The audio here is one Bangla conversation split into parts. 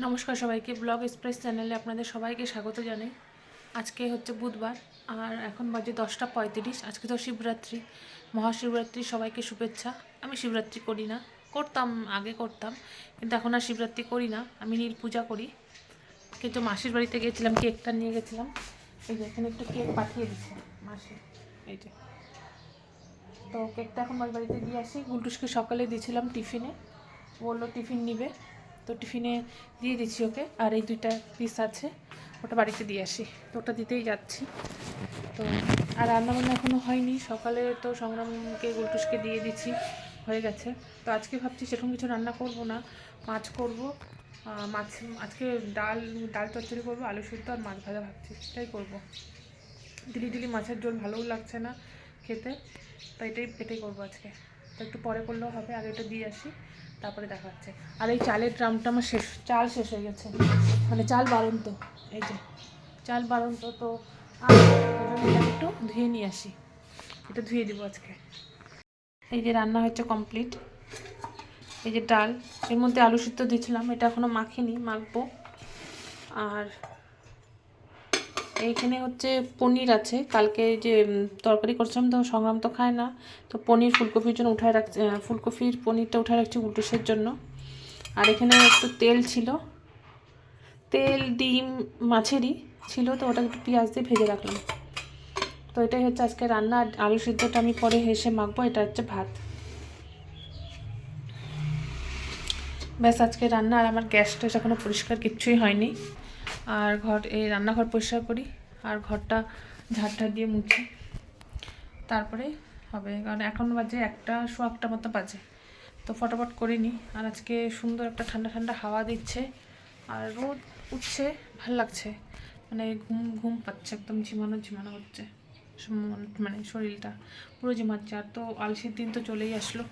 নমস্কার সবাইকে, ব্লগ এক্সপ্রেস চ্যানেলে আপনাদের সবাইকে স্বাগত জানাই। আজকে হচ্ছে বুধবার আর এখন বাজে 10টা 35। আজকে তো শিবরাত্রি, মহাশিবরাত্রি। সবাইকে শুভেচ্ছা। আমি শিবরাত্রি করি না, করতাম আগে করতাম, কিন্তু এখন আর শিবরাত্রি করি না। আমি নীল পূজা করি। কিন্তু মাসির বাড়িতে গিয়েছিলাম, কেকটা নিয়ে গেছিলাম। এই যে এখানে একটু কেক পাঠিয়ে দিচ্ছে মাসি, এই যে। তো কেকটা এখন বাড়িতে দিয়ে আসি। গুলটুসকে সকালে দিয়েছিলাম টিফিনে, বললো টিফিন নিবে, তো টিফিনে দিয়ে দিচ্ছি ওকে। আর এই 2টা পিস আছে, ওটা বাড়িতে দিয়ে আসি, তো ওটা দিতেই যাচ্ছি। তো আর রান্নাবান্না এখনও হয়নি। সকালে তো সংগ্রামকে গুলটুসকে দিয়ে দিচ্ছি, হয়ে গেছে। তো আজকে ভাবছি সেরকম কিছু রান্না করব না, মাছ করব। মাছ আজকে ডাল ডাল চচ্চড়ি করবো, আলু সিদ্ধ আর মাছ ভাজা ভাবছি, সেটাই করবো। ডিলি মাছের ঝোল ভালোও লাগছে না খেতে, তাই এটাই করবো আজকে। তো একটু পরে করলেও হবে, আগে এটা দিয়ে আসি, তারপরে দেখা হচ্ছে। আর এই চালের ড্রামটা আমার চাল শেষ হয়ে গেছে, মানে চাল বাড়ন্ত, এই যে চাল বাড়ন্ত। তো একটু ধুয়ে নিয়ে আসি, এটা ধুয়ে দিব আজকে। এই যে রান্না হচ্ছে কমপ্লিট। এই যে ডাল, এর মধ্যে আলু সিদ্ধ দিয়েছিলাম, এটা এখনও মাখিনি, মাখবো। আর এইখানে হচ্ছে পনির আছে, কালকে যে তরকারি করছিলাম, তো সংগ্রাম তো খায় না, তো পনির ফুলকপির জন্য উঠায় রাখছি, ফুলকপির পনিরটা উঠায় রাখছি উল্টোসের জন্য। আর এখানে একটু তেল ছিল, তেল ডিম মাছেরই ছিল, তো ওটা একটু পেঁয়াজ দিয়ে ভেজে রাখলাম। তো এটাই হচ্ছে আজকে রান্না। আলু সিদ্ধটা আমি পরে হেসে মাখবো। এটা হচ্ছে ভাত, ব্যাস আজকে রান্না। আর আমার গ্যাসটা এখনও পরিষ্কার কিচ্ছুই হয়নি। আর এই রান্নাঘর পরিষ্কার করি, আর ঘরটা ঝাড়টা দিয়ে মুছি, তারপরে হবে। কারণ এখন বাজে 1:15 মতো বাজে, তো ফটাফট করে নিই। আর আজকে সুন্দর একটা ঠান্ডা ঠান্ডা হাওয়া দিচ্ছে, আর রোদ উঠছে, ভাল লাগছে। মানে ঘুম ঘুম পাচ্ছে, একদম ঝিমানো হচ্ছে, মানে শরীরটা পুরো ঝিমাচ্ছে। আর তো আলসির দিন তো চলেই আসলো,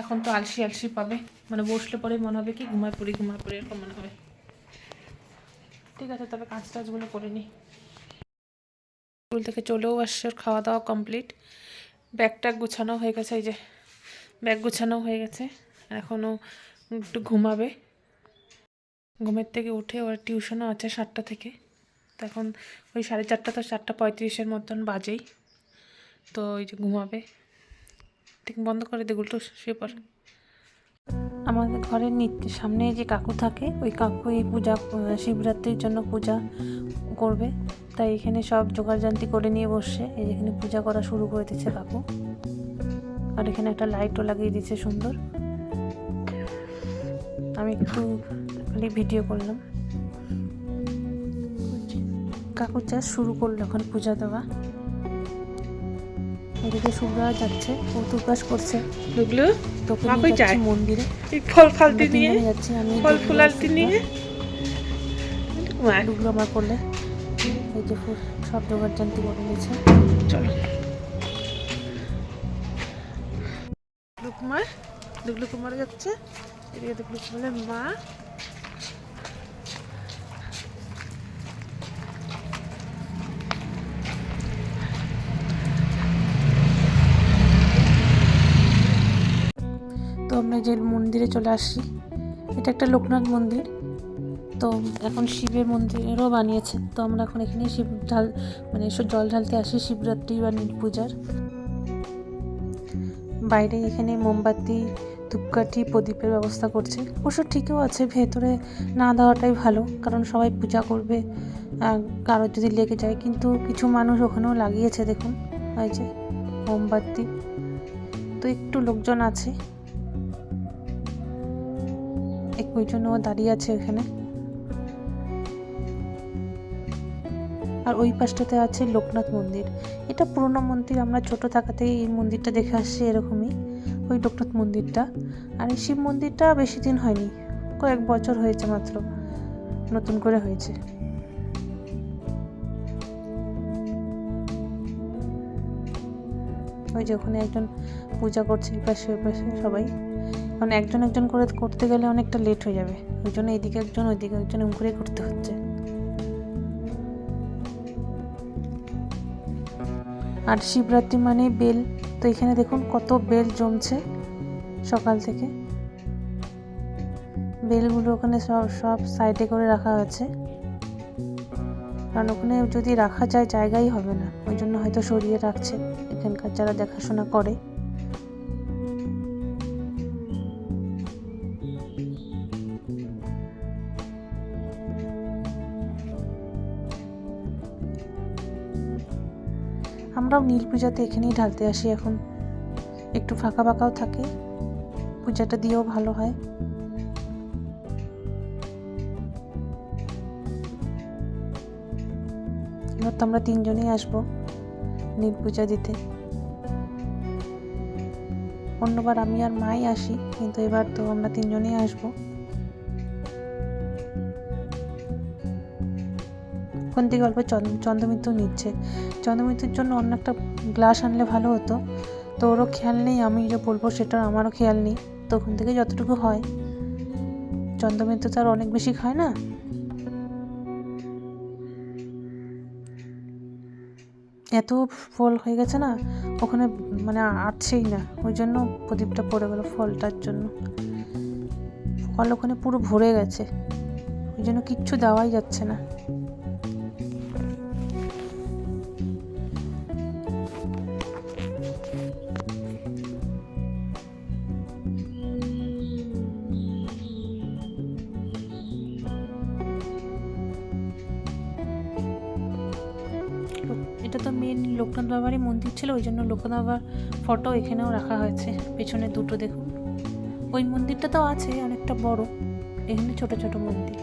এখন তো আলসি পাবে, মানে বসলে পরে মনে হবে কি ঘুমায় পড়ি এরকম মনে হবে। ঠিক আছে, তবে কাজ টাজগুলো করে নিই। স্কুল থেকে চলেও আসছে, ওর খাওয়া দাওয়া কমপ্লিট, ব্যাগটা গুছানো হয়ে গেছে। এই যে ব্যাগ গুছানো হয়ে গেছে, এখনও একটু ঘুমাবে। ঘুমের থেকে উঠে ওর টিউশনও আছে 7টা থেকে, তো এখন ওই 4:30, তো 4:35 মতন বাজেই। তো ওই যে ঘুমাবে, ঠিক বন্ধ করে দে গুলটু, শুয়ে পড়। আমাদের ঘরের সামনে যে কাকু থাকে, ওই কাকু এই পূজা শিবরাত্রির জন্য পূজা করবে, তাই এখানে সব জোগাড়জান্তি করে নিয়ে বসছে। এই যেখানে পূজা করা শুরু করে দিচ্ছে কাকু। আর এখানে একটা লাইটও লাগিয়ে দিচ্ছে সুন্দর। আমি একটু খালি ভিডিও করলাম। কাকু চাষ শুরু করলো এখন পূজা দেওয়া। এদিকে শুভ্রা যাচ্ছে, ও তুপাস করছে। ডুগলু তোকে নিয়ে যাচ্ছি মন্দিরে, ফল ফালতি নিয়ে যাচ্ছি আমি, ফল ফুলালতি নিয়ে। ডুগলু আমার করলে এই যে সব জোগাড়জান্তি করে নিয়েছে। চলো ডুগলু কুমার যাচ্ছে, এদিকে ডুগলু কুমারের মা। তো আমরা যে মন্দিরে চলে আসছি, এটা একটা লোকনাথ মন্দির। তো এখন শিবের মন্দিরও বানিয়েছে, তো আমরা এখন এখানে শিব মানে জল ঢালতে আসি শিবরাত্রি বা নীল পূজার। বাইরে এখানে মোমবাতি, ধূপকাঠি, প্রদীপের ব্যবস্থা করছে। অবশ্য ঠিকও আছে, ভেতরে না দেওয়াটাই ভালো, কারণ সবাই পূজা করবে, কারোর যদি লেগে যায়। কিন্তু কিছু মানুষ ওখানেও লাগিয়েছে, দেখুন ওই যে মোমবাতি। তো একটু লোকজন আছে, ওই জন্য দাঁড়িয়ে আছে ওখানে। আর ওই পাশটাতে আছে লোকনাথ মন্দির। এটা পুরনো মন্দির, আমরা ছোট থাকাতেই এই মন্দিরটা দেখে আসছি এরকমই, ওই লোকনাথ মন্দিরটা। আর এই শিব মন্দিরটা বেশি দিন হয়নি, কয়েক বছর হয়েছে মাত্র, নতুন করে হয়েছে। ওই যে ওখানে একজন পূজা করছে, এই পাশে ওই পাশে সবাই। কারণ একজন করে করতে গেলে অনেকটা লেট হয়ে যাবে, ওই জন্য এইদিকে একজন ওইদিকে একজন এম করে করতে হচ্ছে। আর শিবরাত্রি মানে বেল, তো এখানে দেখুন কত বেল জমছে সকাল থেকে। বেলগুলো ওখানে সব সব সাইডে করে রাখা হয়েছে, কারণ ওখানে যদি রাখা যায় জায়গাই হবে না, ওই জন্য হয়তো সরিয়ে রাখছে এখানকার যারা দেখাশোনা করে। আমরাও নীল পূজাতে এখানেই ঢালতে আসি, এখন একটু ফাঁকা ফাঁকাও থাকে, পূজাটা দিয়েও ভালো হয়। এবার তো আমরা 3 জনেই আসবো নীল পূজা দিতে। অন্যবার আমি আর মাই আসি, কিন্তু এবার তো আমরা 3 জনেই আসবো। ওখান থেকে অল্প চন্দ্রমিত্র নিচ্ছে, চন্দ্রমিত্রের জন্য অন্য একটা গ্লাস আনলে ভালো হতো, তো ওরও খেয়াল নেই, আমি যে বলবো সেটা আমারও খেয়াল নেই, তো ওখান থেকে যতটুকু হয়। চন্দ্রমিত্র তো আর অনেক বেশি খায় না। এত ফল হয়ে গেছে না ওখানে, মানে আটছেই না, ওই জন্য প্রদীপটা পড়ে গেল ফলটার জন্য। ফল ওখানে পুরো ভরে গেছে, ওই জন্য কিচ্ছু দেওয়াই যাচ্ছে না। এটা তো মেন লোকনাথ বাবারই মন্দির ছিল, ওই জন্য লোকনাথ বাবার ফটো এখানেও রাখা হয়েছে, পেছনে দুটো দেখুন। ওই মন্দিরটা তো আছে অনেকটা বড়, এখানে ছোট ছোট মন্দির।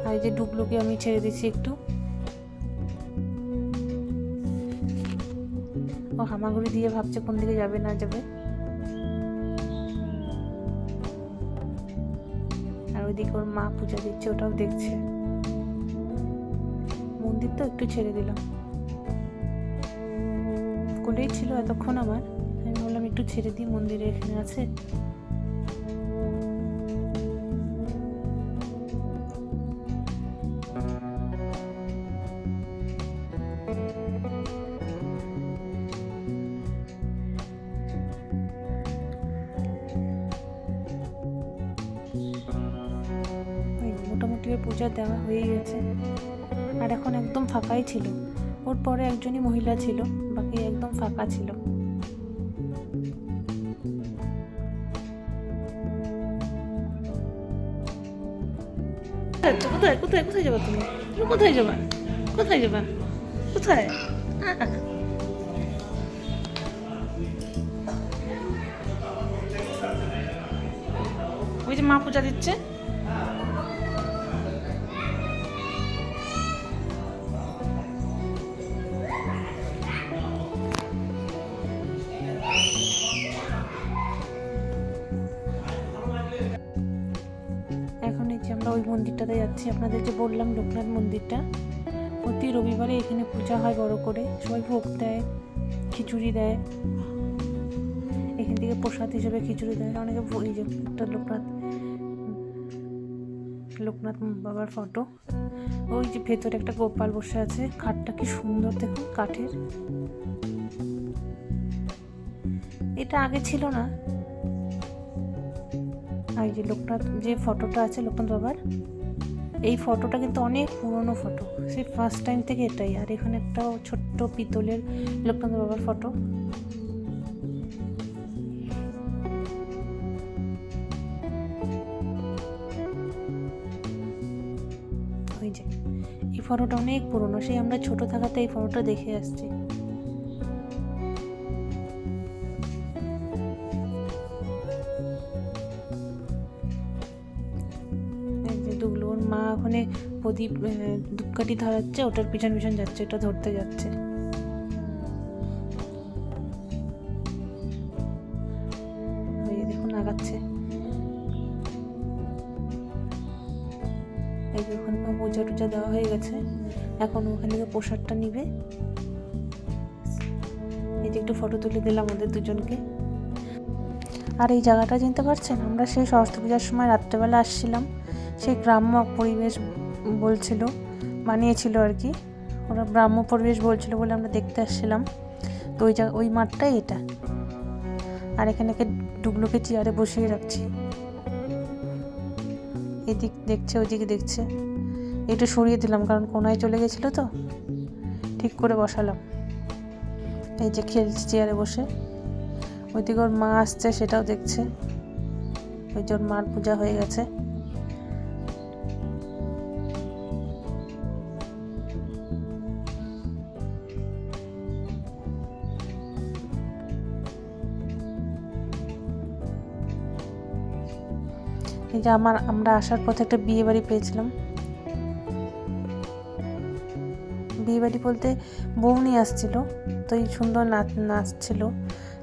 আর এই যে ডুগলুকে আমি ছেড়ে দিচ্ছি একটু, ও হামাগুড়ি দিয়ে ভাবছে কোন দিকে যাবে না যাবে। আর ওইদিকে ওর মা পূজা দিচ্ছে, ওটাও দেখছে। মন্দির তো একটু ছেড়ে দিলাম, কোলেই ছিল এতক্ষণ আমার, আমি বললাম একটু ছেড়ে দিই, মন্দিরে এখানে আছে। মোটামুটি ওর পূজা দেওয়া হয়ে গেছে, আর এখন একদম ফাঁকাই ছিল। ওর পরে একজনই মহিলা ছিল, বাকি একদম ফাঁকা ছিল। কোথায় কোথায় কোথায় যাবা তুমি? কোথায় যাবা? কোথায় যাবা? কোথায়? ওই যে মা পূজা দিচ্ছে। এখন এই যে আমরা ওই মন্দিরটাতে যাচ্ছি, আপনাদের যে বললাম লোকনাথ মন্দিরটা, প্রতি রবিবারে এখানে পূজা হয় বড় করে, সবাই ভোগ দেয়, খিচুড়ি দেয়, এখান থেকে প্রসাদ হিসেবে খিচুড়ি দেয় অনেকে। এই যে একটা লোকনাথ বাবার ফটো, ওই যে ভেতরে একটা গোপাল বসে আছে, খাটটা কি সুন্দর দেখুন কাঠের। এটা আগে ছিল না। আর যে লোকনাথ যে ফটোটা আছে লোকনাথ বাবার, এই ফটোটা কিন্তু অনেক পুরনো ফটো, সেই ফার্স্ট টাইম থেকে এটাই। আর এখানে একটা ছোট্ট পিতলের লোকনাথ বাবার ফটো। ওই যে এই ফটোটা অনেক পুরনো, সেই আমরা ছোট থাকাতে এই ফটোটা দেখে আসছি। ওর মা ওখানে প্রদীপ ধূপকাঠি ধরাচ্ছে, ওটার পিছন পিছন যাচ্ছে, ওটা ধরতে যাচ্ছে। দেখুন আগাচ্ছে। এই যে ওখানে পূজা টুজা দেওয়া হয়ে গেছে, এখন ওখান থেকে প্রসাদটা নিবে। এই যে একটু ফটো তুলে দিলাম ওদের দুজনকে। আর এই জায়গাটা চিনতে পারছেন, আমরা সেই সরস্বতী পূজার সময় রাত্রেবেলা আসছিলাম, সেই গ্রাম্য পরিবেশ বলছিল, বানিয়েছিল আর কি, ওরা গ্রাম্য পরিবেশ বলছিল বলে আমরা দেখতে আসছিলাম। তো ওই মাঠটাই এটা। আর এখানে ডুগলুকে চেয়ারে বসিয়ে রাখছি। এদিক দেখছে ওইদিকে দেখছে, একটু সরিয়ে দিলাম কারণ কোনায় চলে গেছিলো তো, ঠিক করে বসালাম। এই যে খেলছে চেয়ারে বসে, ওইদিকে ওর মা আসছে সেটাও দেখছে, ওই যে ওর মার পূজা হয়ে গেছে। এই যে আমরা আসার পথে একটা বিয়ে বাড়ি পেয়েছিলাম। বিয়ে বাড়ি বলতে বউ নিয়ে আসছিল, তো এই সুন্দর নাচছিল,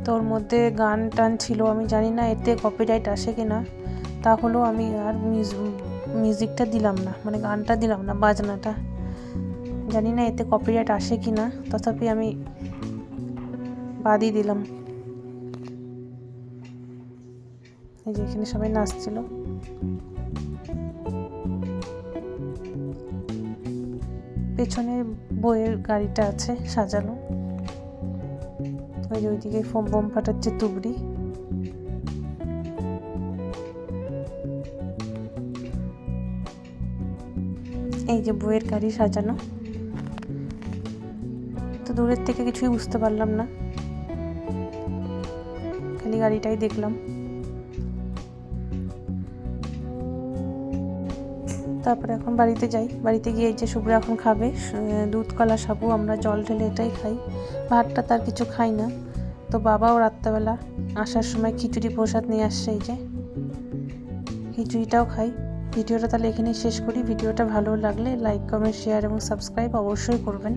তো ওর মধ্যে গান টান ছিল। আমি জানি না এতে কপিরাইট আসে কি না, তাহলেও আমি আর মিউজিকটা দিলাম না, মানে গানটা দিলাম না, বাজনাটা। জানি না এতে কপিরাইট আসে কি না, তথাপি আমি বাদই দিলাম। এই যে এখানে সবাই নাচছিল। পেছনে বইয়ের গাড়িটা আছে সাজানো, ওই যে ওইদিকে বোম ফাটাচ্ছে তুবড়ি। এই যে বইয়ের গাড়ি সাজানো, তো দূরের থেকে কিছুই বুঝতে পারলাম না, খালি গাড়িটাই দেখলাম। তারপরে এখন বাড়িতে যাই, বাড়িতে গিয়ে এই যে শুভ্রা এখন খাবে দুধ কলা সাবু, আমরা জল ঢেলে এটাই খাই, ভাতটা তার কিছু খাই না। তো বাবাও রাত্রেবেলা আসার সময় খিচুড়ি প্রসাদ নিয়ে আসছে, এই যে খিচুড়িটাও খাই। ভিডিওটা তাহলে এখানেই শেষ করি। ভিডিওটা ভালো লাগলে লাইক কমেন্ট শেয়ার এবং সাবস্ক্রাইব অবশ্যই করবেন।